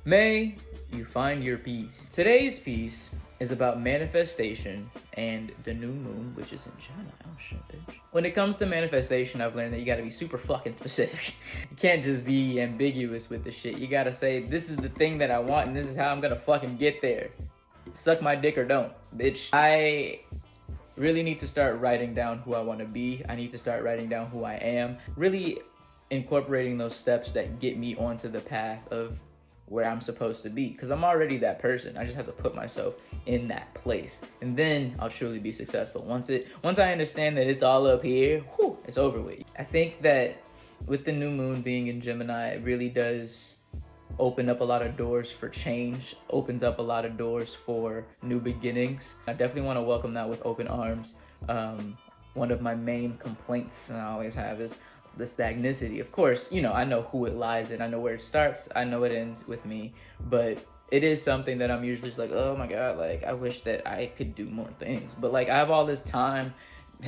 May you find your peace. Today's piece is about manifestation and the new moon, which is in Gemini. Oh shit, bitch. When it comes to manifestation, I've learned that you gotta be super fucking specific. You can't just be ambiguous with the shit. You gotta say, this is the thing that I want and this is how I'm gonna fucking get there. Suck my dick or don't, bitch. I really need to start writing down who I want to be. I need to start writing down who I am. Really incorporating those steps that get me onto the path of where I'm supposed to be, because I'm already that person. I just have to put myself in that place, and then I'll truly be successful. Once I understand that it's all up here, whew, it's over with. I think that with the new moon being in Gemini, it really does open up a lot of doors for change, opens up a lot of doors for new beginnings. I definitely want to welcome that with open arms. One of my main complaints I always have is the stagnicity. Of course, you know, I know who it lies in. I know where it starts. I know it ends with me. But it is something that I'm usually just like, oh my God, like, I wish that I could do more things. But like, I have all this time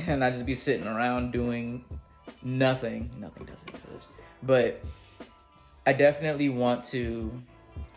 and I just be sitting around doing nothing. Nothing does exist. But I definitely want to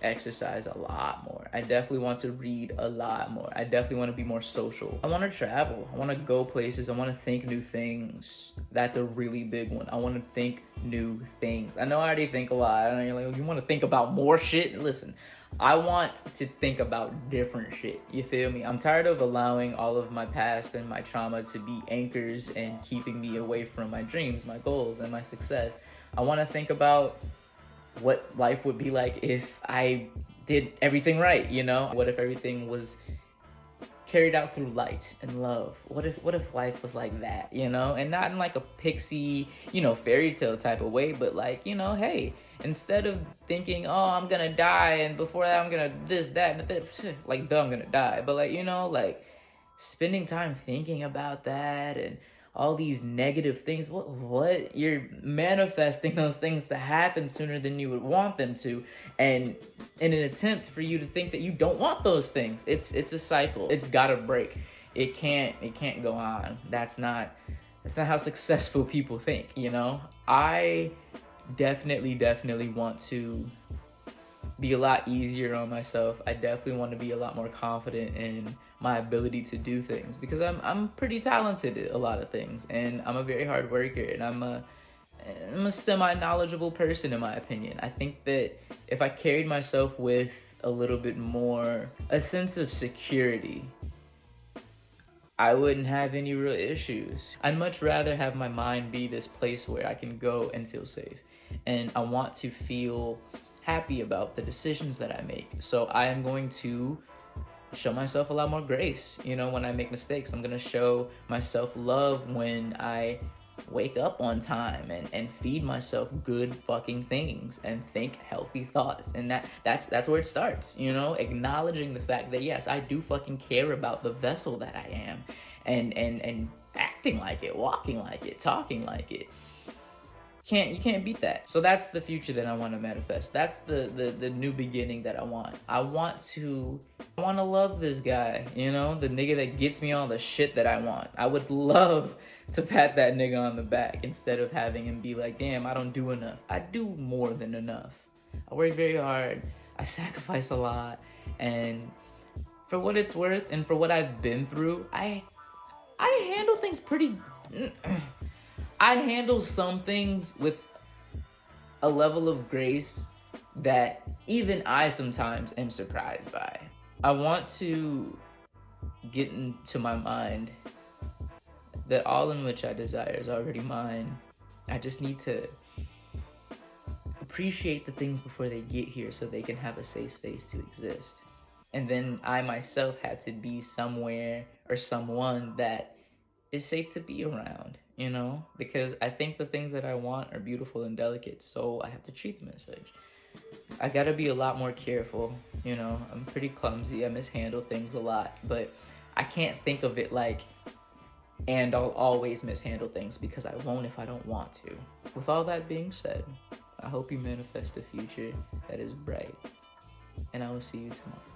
exercise a lot more. I definitely want to read a lot more. I definitely want to be more social. I want to travel. I want to go places. I want to think new things. That's a really big one. I want to think new things. I know I already think a lot. I know you're like, you want to think about more shit? Listen, I want to think about different shit. You feel me? I'm tired of allowing all of my past and my trauma to be anchors and keeping me away from my dreams, my goals, and my success. I want to think about what life would be like if I did everything right, you know? What if everything was carried out through light and love? What if life was like that, you know? And not in like a pixie, you know, fairy tale type of way, but like, you know, hey, instead of thinking, oh, I'm gonna die and before that I'm gonna this, that, and that, like, duh, I'm gonna die. But like, you know, like spending time thinking about that and all these negative things, what you're manifesting those things to happen sooner than you would want them to, and in an attempt for you to think that you don't want those things. It's a cycle. It's gotta break. It can't go on. That's not how successful people think, you know? I definitely want to be a lot easier on myself. I definitely want to be a lot more confident in my ability to do things, because I'm pretty talented at a lot of things, and I'm a very hard worker, and I'm a semi-knowledgeable person in my opinion. I think that if I carried myself with a little bit more, a sense of security, I wouldn't have any real issues. I'd much rather have my mind be this place where I can go and feel safe, and I want to feel happy about the decisions that I make. So I am going to show myself a lot more grace, you know, when I make mistakes. I'm going to show myself love when I wake up on time and feed myself good fucking things and think healthy thoughts. And that's where it starts, you know, acknowledging the fact that yes, I do fucking care about the vessel that I am, and acting like it, walking like it, talking like it. You can't beat that. So that's the future that I want to manifest. That's the new beginning that I want. I want to love this guy, you know, the nigga that gets me all the shit that I want. I would love to pat that nigga on the back instead of having him be like, damn, I don't do enough. I do more than enough. I work very hard. I sacrifice a lot. And for what it's worth and for what I've been through, I handle things pretty... I handle some things with a level of grace that even I sometimes am surprised by. I want to get into my mind that all in which I desire is already mine. I just need to appreciate the things before they get here so they can have a safe space to exist. And then I myself had to be somewhere or someone that is safe to be around, you know, because I think the things that I want are beautiful and delicate, so I have to treat them as such. I gotta be a lot more careful, you know. I'm pretty clumsy. I mishandle things a lot, but I can't think of it like, and I'll always mishandle things, because I won't if I don't want to. With all that being said, I hope you manifest a future that is bright, and I will see you tomorrow.